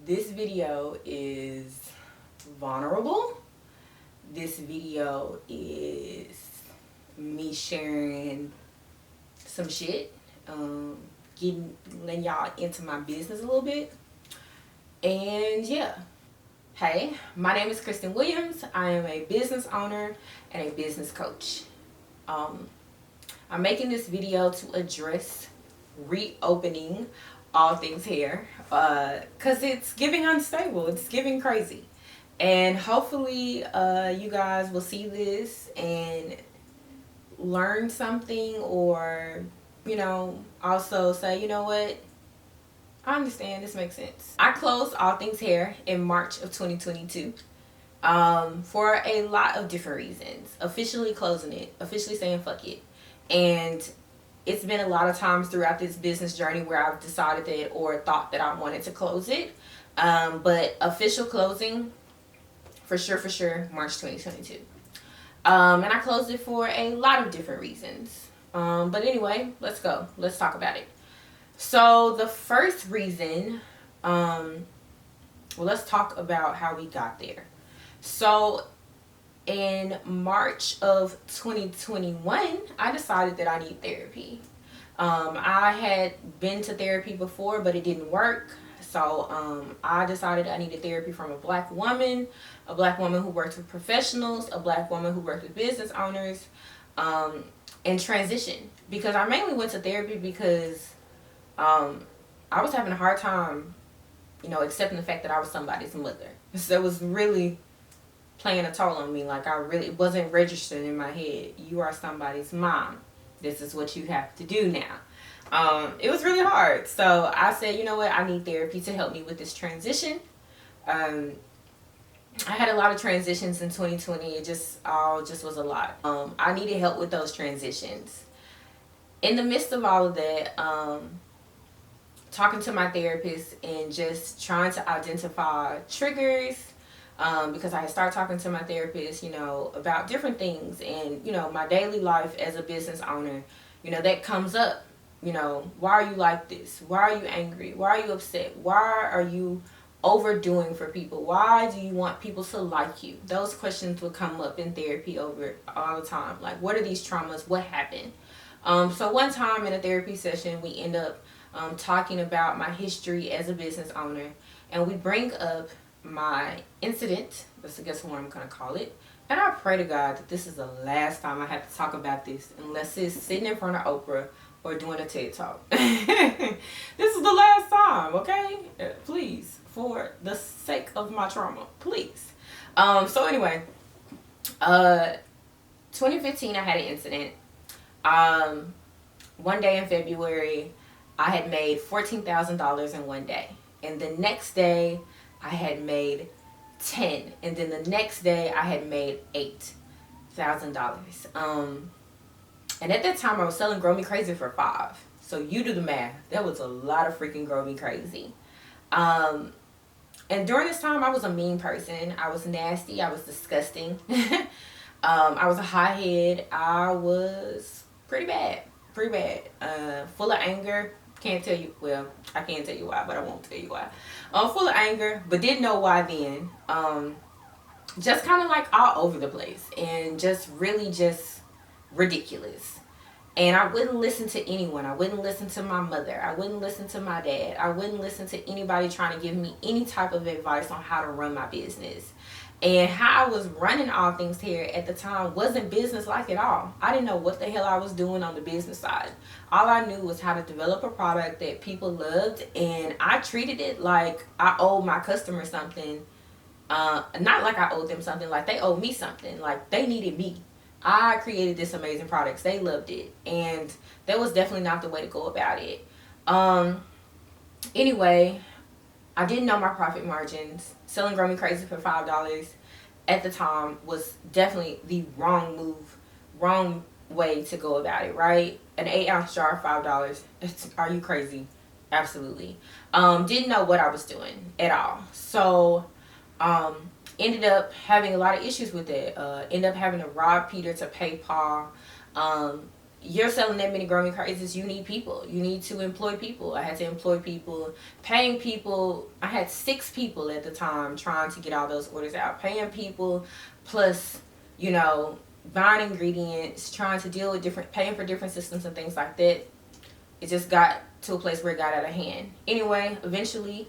This video is vulnerable. This video is me sharing some shit, letting y'all into my business a little bit. And yeah. Hey, my name is Kristen Williams. I am a business owner and a business coach. I'm making this video to address reopening all things hair because it's giving unstable, it's giving crazy, and hopefully you guys will see this and learn something, or also say, you know what, I understand, this makes sense. I closed all things hair in March of 2022 for a lot of different reasons. Officially closing it, officially saying fuck it. And it's been a lot of times throughout this business journey where I've decided that or thought that I wanted to close it. But official closing, for sure, March 2022. And I closed it for a lot of different reasons. But anyway, let's go. Let's talk about it. So the first reason, let's talk about how we got there. So in March of 2021, I decided that I need therapy. I had been to therapy before, but it didn't work. So I decided I needed therapy from a black woman who worked with professionals, a black woman who worked with business owners, and transition. Because I mainly went to therapy because I was having a hard time, accepting the fact that I was somebody's mother. So it was really playing a toll on me. Like, it wasn't registered in my head. You are somebody's mom. This is what you have to do now. It was really hard. So I said, you know what, I need therapy to help me with this transition. I had a lot of transitions in 2020. It just was a lot. I needed help with those transitions. In the midst of all of that, talking to my therapist and just trying to identify triggers, because I had started talking to my therapist, about different things, and, my daily life as a business owner, that comes up. Why are you like this? Why are you angry? Why are you upset? Why are you overdoing for people? Why do you want people to like you? Those questions would come up in therapy over all the time. Like, what are these traumas? What happened? So one time in a therapy session, we end up talking about my history as a business owner, and we bring up my incident. That's, I guess, what I'm gonna call it. And I pray to God that this is the last time I have to talk about this, unless it's sitting in front of Oprah or doing a TED Talk. This is the last time, okay? Please, for the sake of my trauma, please. So anyway, 2015, I had an incident. One day in February, I had made $14,000 in one day, and the next day I had made 10, and then the next day I had made $8,000. And at that time I was selling Grow Me Crazy for $5. So you do the math. That was a lot of freaking Grow Me Crazy. And during this time I was a mean person. I was nasty. I was disgusting. I was a hothead. I was pretty bad. Full of anger. Can't tell you, well, I can't tell you why, but I won't tell you why. Full of anger, but didn't know why then. Just kind of like all over the place, and just really just ridiculous. And I wouldn't listen to anyone. I wouldn't listen to my mother. I wouldn't listen to my dad. I wouldn't listen to anybody trying to give me any type of advice on how to run my business. And how I was running all things hair at the time wasn't business like at all. I didn't know what the hell I was doing on the business side. All I knew was how to develop a product that people loved, and I treated it like I owed my customers something. Not like I owed them something, like they owed me something, like they needed me. I created this amazing product. They loved it, and that was definitely not the way to go about it. Anyway, I didn't know my profit margins. Selling Grow Me Crazy for $5 at the time was definitely the wrong move, wrong way to go about it, right? An 8-ounce jar, $5. Are you crazy? Absolutely. Didn't know what I was doing at all. So ended up having a lot of issues with it. Ended up having to rob Peter to pay Paul. you're selling that many growing crazes, you need people. You need to employ people. I had to employ people, paying people. I had 6 people at the time trying to get all those orders out, paying people, plus, you know, buying ingredients, trying to deal with paying for different systems and things like that. It just got to a place where it got out of hand. Anyway, eventually,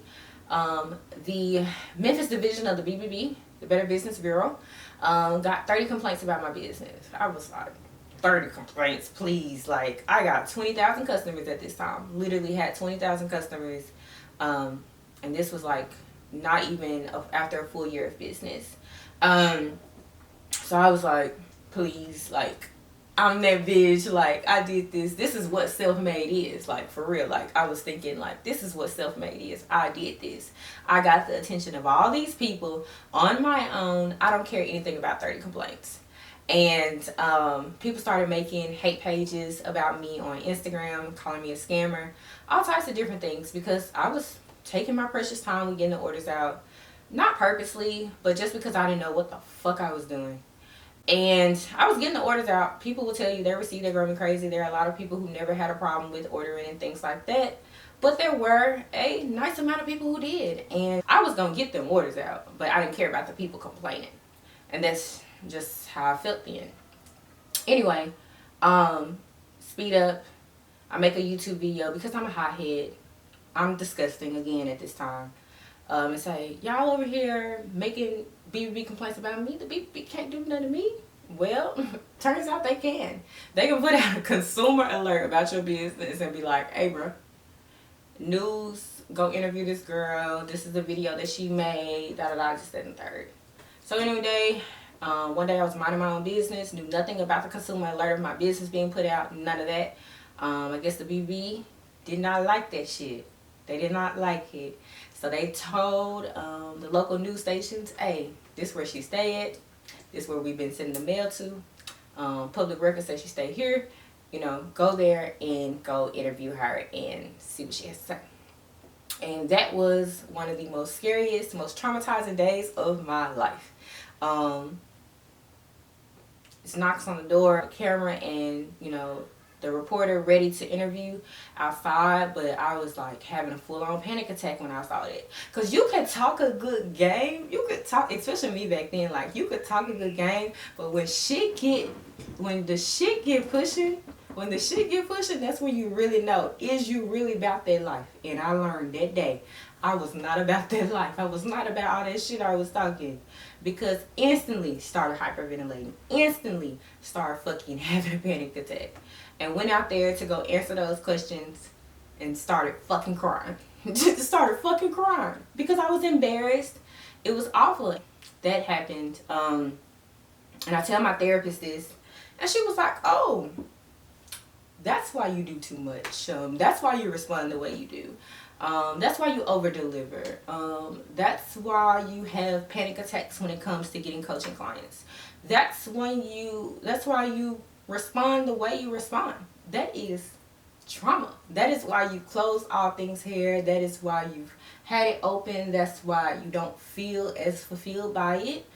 the Memphis division of the BBB, the Better Business Bureau, got 30 complaints about my business. I was like, 30 complaints, please. Like, I got 20,000 customers at this time. Literally had 20,000 customers. And this was like not even after a full year of business. So I was like, please, like, I'm that bitch. Like, I did this. This is what self-made is. Like, for real. Like, I was thinking, like, this is what self-made is. I did this. I got the attention of all these people on my own. I don't care anything about 30 complaints. And people started making hate pages about me on Instagram, calling me a scammer, all types of different things, because I was taking my precious time with getting the orders out, not purposely, but just because I didn't know what the fuck I was doing. And I was getting the orders out. People will tell you they received their growing crazy. There are a lot of people who never had a problem with ordering and things like that, but there were a nice amount of people who did, and I was gonna get them orders out, but I didn't care about the people complaining. And that's just how I felt then. Anyway, speed up. I make a YouTube video because I'm a hothead. I'm disgusting again at this time. And say, y'all over here making BBB complaints about me. The BBB can't do nothing to me. Well, turns out they can. They can put out a consumer alert about your business and be like, hey, bro, news, go interview this girl. This is the video that she made. Da da da, just that and third. So anyway, one day I was minding my own business, knew nothing about the consumer alert of my business being put out, none of that. I guess the BB did not like that shit. They did not like it. So they told the local news stations, hey, this is where she stay at. This is where we've been sending the mail to. Public records say she stay here. You know, go there and go interview her and see what she has to say. And that was one of the most scariest, most traumatizing days of my life. It's knocks on the door, camera, and, you know, the reporter ready to interview outside, but I was like having a full-on panic attack when I saw that. Because you could talk a good game, you could talk, especially me back then, like, you could talk a good game, but when the shit get pushing, that's when you really know, is you really about that life? And I learned that day, I was not about that life. I was not about all that shit I was talking. Because instantly started hyperventilating. Instantly started fucking having a panic attack. And went out there to go answer those questions and started fucking crying. Just started fucking crying. Because I was embarrassed. It was awful. That happened. And I tell my therapist this. And she was like, oh, that's why you do too much. That's why you respond the way you do. That's why you over deliver. That's why you have panic attacks when it comes to getting coaching clients. That's why you respond the way you respond. That is trauma. That is why you close all things here. That is why you've had it open. That's why you don't feel as fulfilled by it.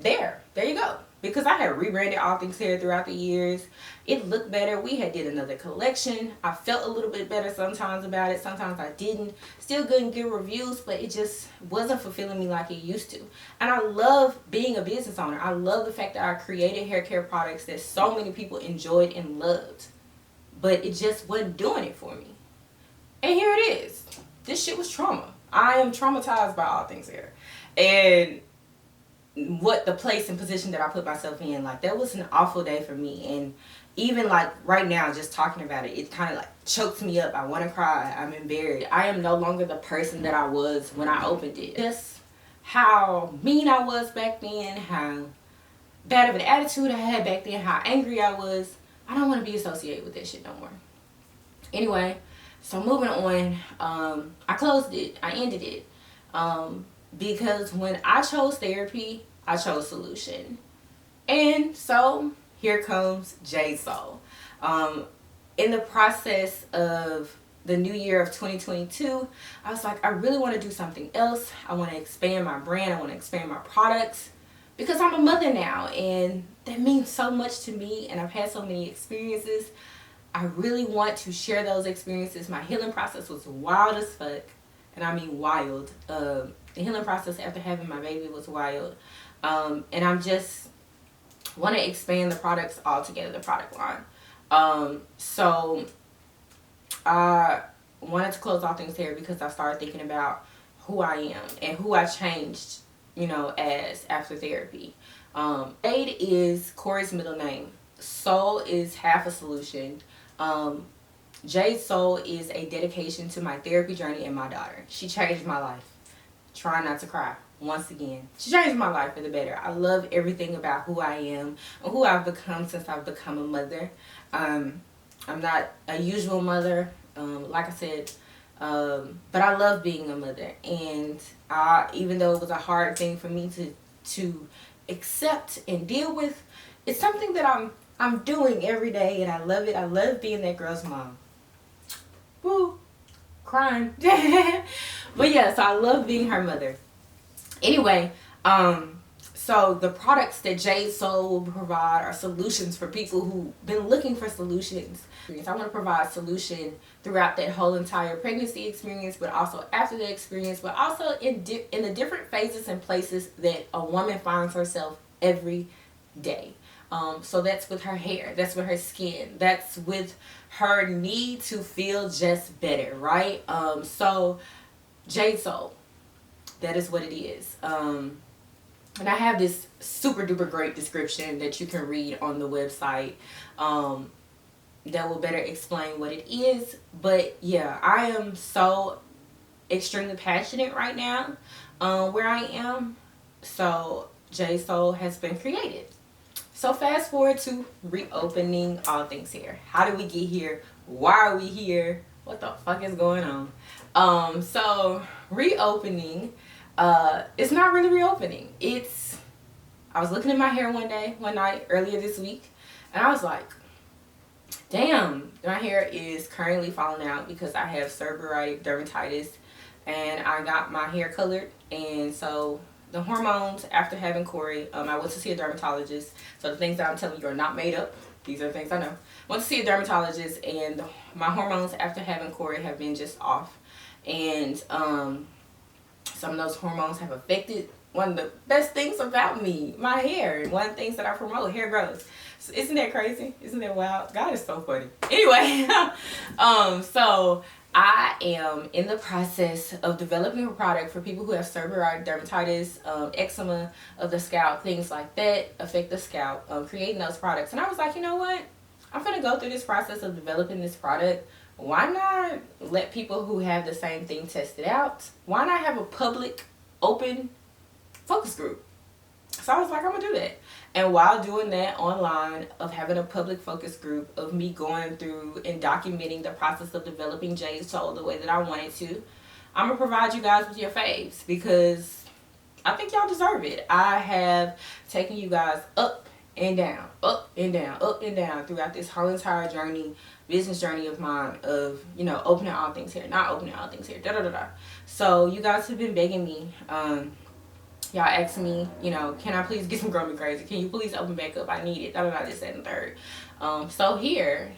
There you go. Because I had rebranded All Things Hair throughout the years. It looked better. We had did another collection. I felt a little bit better sometimes about it. Sometimes I didn't. Still couldn't get reviews, but it just wasn't fulfilling me like it used to. And I love being a business owner. I love the fact that I created hair care products that so many people enjoyed and loved. But it just wasn't doing it for me. And here it is. This shit was trauma. I am traumatized by All Things Hair. And what the place and position that I put myself in, like, that was an awful day for me. And even like right now, just talking about it, it kind of like chokes me up. I want to cry. I'm embarrassed. I am no longer the person that I was when I opened it. Just how mean I was back then, how bad of an attitude I had back then, how angry I was. I don't want to be associated with that shit no more. Anyway, so moving on, I closed it. I ended it. Because when I chose therapy, I chose solution. And so here comes J Soul. In the process of the new year of 2022, I was like, I really want to do something else. I want to expand my brand. I want to expand my products. because I'm a mother now, and that means so much to me, and I've had so many experiences. I really want to share those experiences. My healing process was wild as fuck, and I mean wild. The healing process after having my baby was wild, and I'm just want to expand the products altogether, the product line. So I wanted to close all things here because I started thinking about who I am and who I changed, as after therapy. Jade is Corey's middle name. Soul is half a solution. Jade's soul is a dedication to my therapy journey and my daughter. She changed my life. Try not to cry. Once again, she changed my life for the better. I love everything about who I am and who I've become since I've become a mother. I'm not a usual mother, like I said, but I love being a mother. And even though it was a hard thing for me to accept and deal with, it's something that I'm doing every day, and I love it. I love being that girl's mom. Woo, crying. But yeah, so I love being her mother. Anyway, so the products that Jade Soul will provide are solutions for people who've been looking for solutions. I want to provide solution throughout that whole entire pregnancy experience, but also after the experience, but also in the different phases and places that a woman finds herself every day. So that's with her hair, that's with her skin, that's with her need to feel just better, right? So Jade Soul, that is what it is. And I have this super duper great description that you can read on the website that will better explain what it is. But yeah, I am so extremely passionate right now where I am. So Jade Soul has been created. So fast forward to reopening all things hair. How did we get here? Why are we here? What the fuck is going on? So reopening, it's not really reopening. I was looking at my hair one night earlier this week, and I was like, damn, my hair is currently falling out because I have seborrheic dermatitis, and I got my hair colored. And so the hormones after having Corey, I went to see a dermatologist. So the things that I'm telling you are not made up. These are the things I know. Went to see a dermatologist, and my hormones after having Corey have been just off. And some of those hormones have affected one of the best things about me, my hair. One of the things that I promote, hair growth. So isn't that crazy? Isn't that wild? God is so funny. Anyway, so I am in the process of developing a product for people who have seborrheic dermatitis, eczema of the scalp, things like that affect the scalp, creating those products. And I was like, you know what? I'm going to go through this process of developing this product. Why not let people who have the same thing test it out? Why not have a public, open focus group? So I was like, I'm going to do that. And while doing that online, of having a public focus group, of me going through and documenting the process of developing Jade Soul the way that I wanted to, I'm going to provide you guys with your faves because I think y'all deserve it. I have taken you guys up and down, up and down, up and down throughout this whole entire journey, business journey of mine of, opening all things here, not opening all things here, da da da da. So you guys have been begging me, y'all asked me, can I please get some Grow Me Crazy? Can you please open back up? I need it. Da da da, this, that, and third. So here,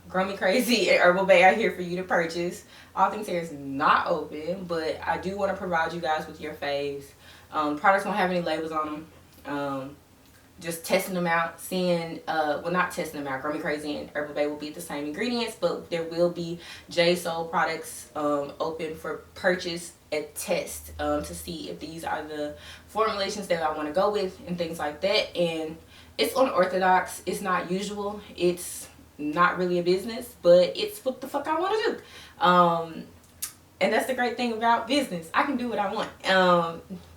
Grow Me Crazy and Herbal Bay are here for you to purchase. All things here is not open, but I do want to provide you guys with your faves. Products won't have any labels on them. Just testing them out, seeing, well, not testing them out. Grow Me Crazy and Herbal Bay will be the same ingredients, but there will be Jade Soul products open for purchase at test to see if these are the formulations that I want to go with and things like that. And it's unorthodox. It's not usual. It's not really a business, but it's what the fuck I want to do. And that's the great thing about business. I can do what I want.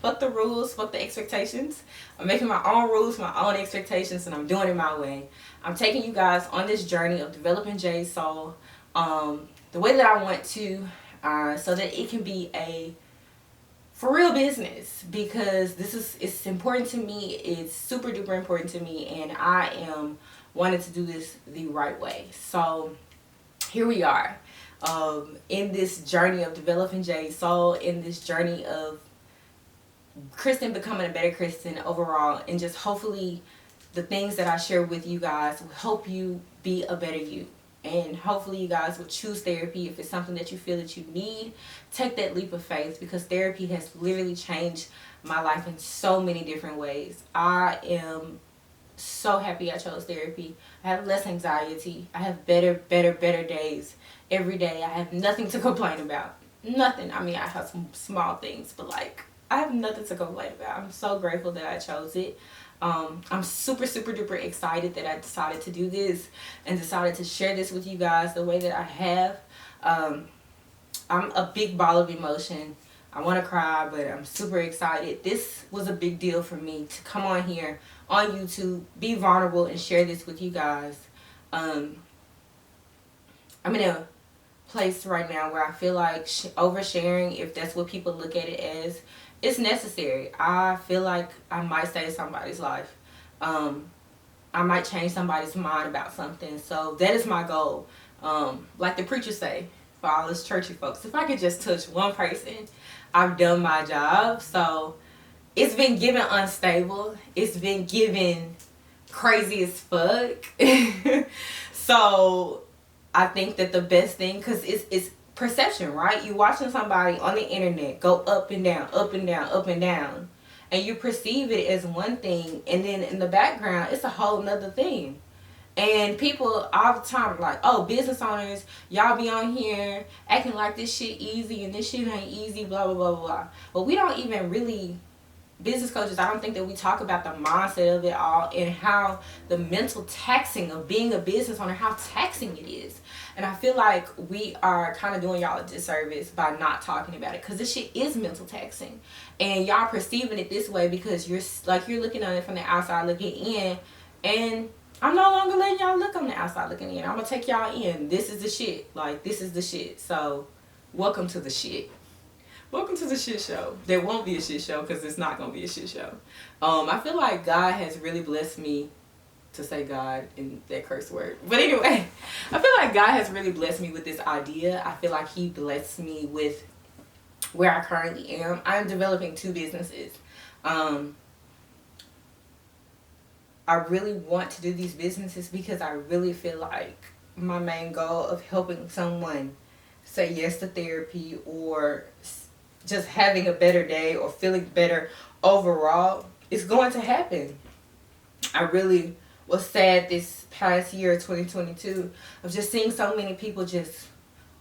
Fuck the rules, fuck the expectations. I'm making my own rules, my own expectations, and I'm doing it my way. I'm taking you guys on this journey of developing Jade Soul the way that I want to, so that it can be a for real business, because it's important to me. It's super duper important to me, and I am wanting to do this the right way. So here we are. In this journey of developing Jade Soul, in this journey of Kristen becoming a better Kristen overall, and just hopefully the things that I share with you guys will help you be a better you. And hopefully you guys will choose therapy if it's something that you feel that you need. Take that leap of faith, because therapy has literally changed my life in so many different ways. I am so happy I chose therapy. I have less anxiety. I have better days every day. I have nothing to complain about. Nothing. I mean, I have some small things, but like, I have nothing to complain about. I'm so grateful that I chose it. I'm super duper excited that I decided to do this and decided to share this with you guys the way that I have. I'm a big ball of emotion. I want to cry, but I'm super excited. This was a big deal for me to come on here on YouTube, be vulnerable, and share this with you guys. I'm in a place right now where I feel like oversharing, if that's what people look at it as, it's necessary. I feel like I might save somebody's life. I might change somebody's mind about something. So that is my goal. Like the preachers say, for all us churchy folks, if I could just touch one person, I've done my job. So it's been given unstable. It's been given crazy as fuck. So I think that the best thing, because it's perception, right? You're watching somebody on the internet go up and down, up and down, up and down, and you perceive it as one thing, and then in the background it's a whole nother thing. And people all the time are like, oh, business owners, y'all be on here acting like this shit easy and this shit ain't easy, blah blah blah blah. But we don't even really, business coaches, I don't think that we talk about the mindset of it all, and how the mental taxing of being a business owner, how taxing it is. And I feel like we are kind of doing y'all a disservice by not talking about it, because this shit is mental taxing, and y'all perceiving it this way because you're looking at it from the outside looking in. And I'm no longer letting y'all look on the outside looking in. I'm gonna take y'all in. This is the shit. Like, this is the shit. So welcome to the shit. Welcome to the shit show. There won't be a shit show, because it's not going to be a shit show. I feel like God has really blessed me, to say God in that curse word. But anyway, I feel like God has really blessed me with this idea. I feel like He blessed me with where I currently am. I'm developing 2 businesses. I really want to do these businesses because I really feel like my main goal of helping someone say yes to therapy, or just having a better day, or feeling better overall, is going to happen. I really was sad this past year, 2022, of just seeing so many people just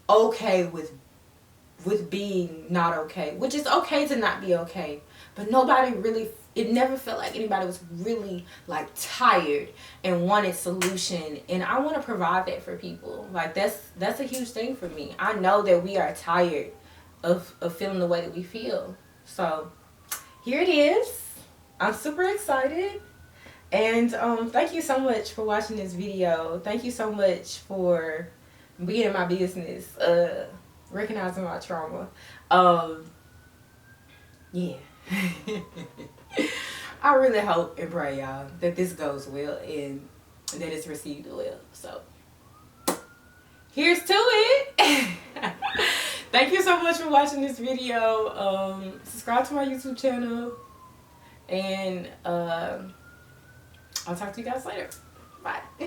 okay with being not okay, which is okay to not be okay, but nobody really, it never felt like anybody was really like tired and wanted solution. And I want to provide that for people. Like, that's a huge thing for me. I know that we are tired of feeling the way that we feel. So here it is. I'm super excited. And thank you so much for watching this video. Thank you so much for being in my business, recognizing my trauma. Yeah. I really hope and pray, y'all, that this goes well and that it's received well. So here's to it. Thank you so much for watching this video. Subscribe to my YouTube channel, and I'll talk to you guys later. Bye.